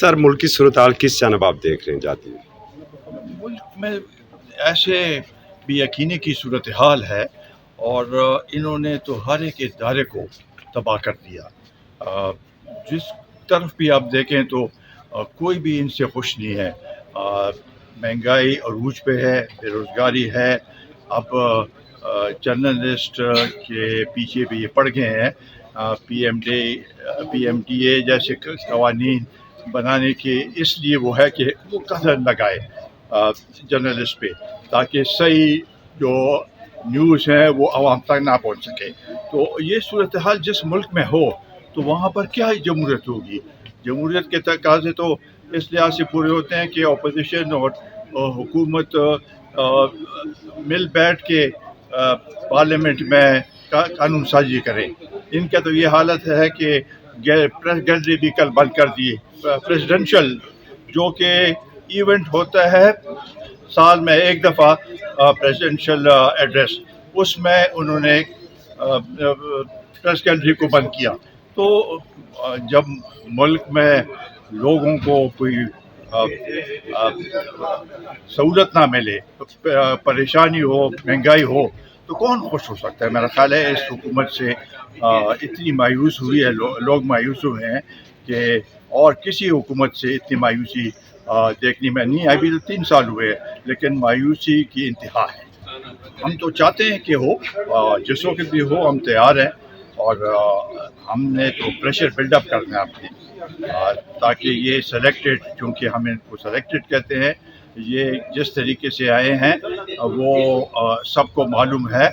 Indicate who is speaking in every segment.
Speaker 1: Sir मुल्क की सूरत हाल किस जानब आप देख रहे हैं जाती है?
Speaker 2: मुल्क में ऐसे बेयकीनी की सूरत हाल है और इन्होंने तो हर एक इदारे को तबाह कर दिया। जिस तरफ भी आप देखें तो कोई भी इनसे खुश नहीं है। महंगाई अरूज पे है, बेरोज़गारी है। अब जर्नलिस्ट के पीछे भी ये पड़ गए हैं। PMDA जैसे कवानीन बनाने के इसलिए वो है कि वो कसर लगाए जर्नलिस्ट पे, ताकि सही जो न्यूज़ है वो आवाम तक ना पहुंच सके। तो ये सूरत हाल जिस मुल्क में हो तो वहाँ पर क्या जमहूरियत होगी? जमहूरियत के तकाज़े तो इस लिहाज से पूरे होते हैं कि अपोजिशन और हुकूमत मिल बैठ के पार्लियामेंट में कानून साजी करें। इनका तो ये हालत है कि प्रेस गैलरी भी कल बंद कर दी। प्रेसिडेंशियल जो कि इवेंट होता है साल में एक दफ़ा, प्रेसिडेंशियल एड्रेस, उसमें उन्होंने प्रेस गैलरी को बंद किया। तो जब मुल्क में लोगों को कोई सहूलत ना मिले, परेशानी हो, महंगाई हो, तो कौन खुश हो सकता है? मेरा ख्याल है इस हुकूमत से इतनी मायूस हुई है, लोग मायूस हुए हैं कि और किसी हुकूमत से इतनी मायूसी देखने में नहीं। अभी तो 3 साल हुए हैं, लेकिन मायूसी की इंतहा है। हम तो चाहते हैं कि हो, जिस वक्त भी हो हम तैयार हैं और हमने तो प्रेशर बिल्डअप करना है अपने, ताकि ये सेलेक्टेड, चूँकि हम इनको सेलेक्टेड कहते हैं, ये जिस तरीके से आए हैं वो सबको मालूम है।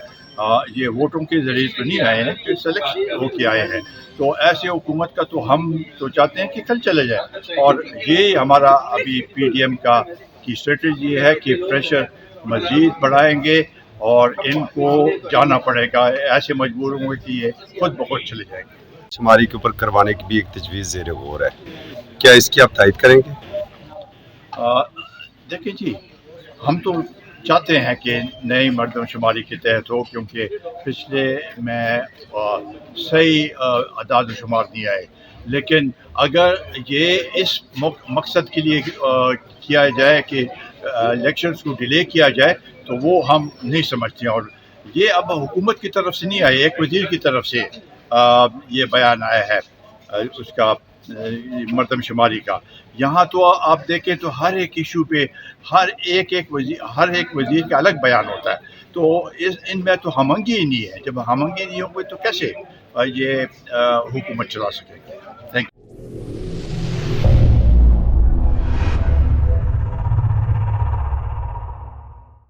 Speaker 2: ये वोटों के ज़रिए तो नहीं आए हैं कि सिलेक्शन होके आए हैं। तो ऐसे हुकूमत का तो हम तो चाहते हैं कि कल चले जाए, और ये हमारा अभी PDM की स्ट्रेटजी है कि प्रेशर मज़ीद बढ़ाएंगे और इनको जाना पड़ेगा। ऐसे मजबूर होंगे कि ये खुद ब खुद चले जाएंगे।
Speaker 1: शुमारी के ऊपर करवाने की भी एक तजवीज़ ज़ेर गौर है, क्या इसकी आप तायद करेंगे?
Speaker 2: देखिए जी, हम तो चाहते हैं कि नई मरदमशुमारी के तहत हो, क्योंकि पिछले में सही अदाद शुमार नहीं आए। लेकिन अगर ये इस मकसद के लिए किया जाए कि इलेक्शंस को डिले किया जाए, तो वो हम नहीं समझते हैं। और ये अब हुकूमत की तरफ से नहीं आए, एक वज़ीर की तरफ से ये बयान आया है उसका मरदमशुमारी का। यहाँ तो आप देखें तो हर एक इशू पे हर एक वज़ीर का अलग बयान होता है। तो इनमें तो हमंगी ही नहीं है। जब हमंगी नहीं होगी तो कैसे ये हुकूमत चला सकेंगे?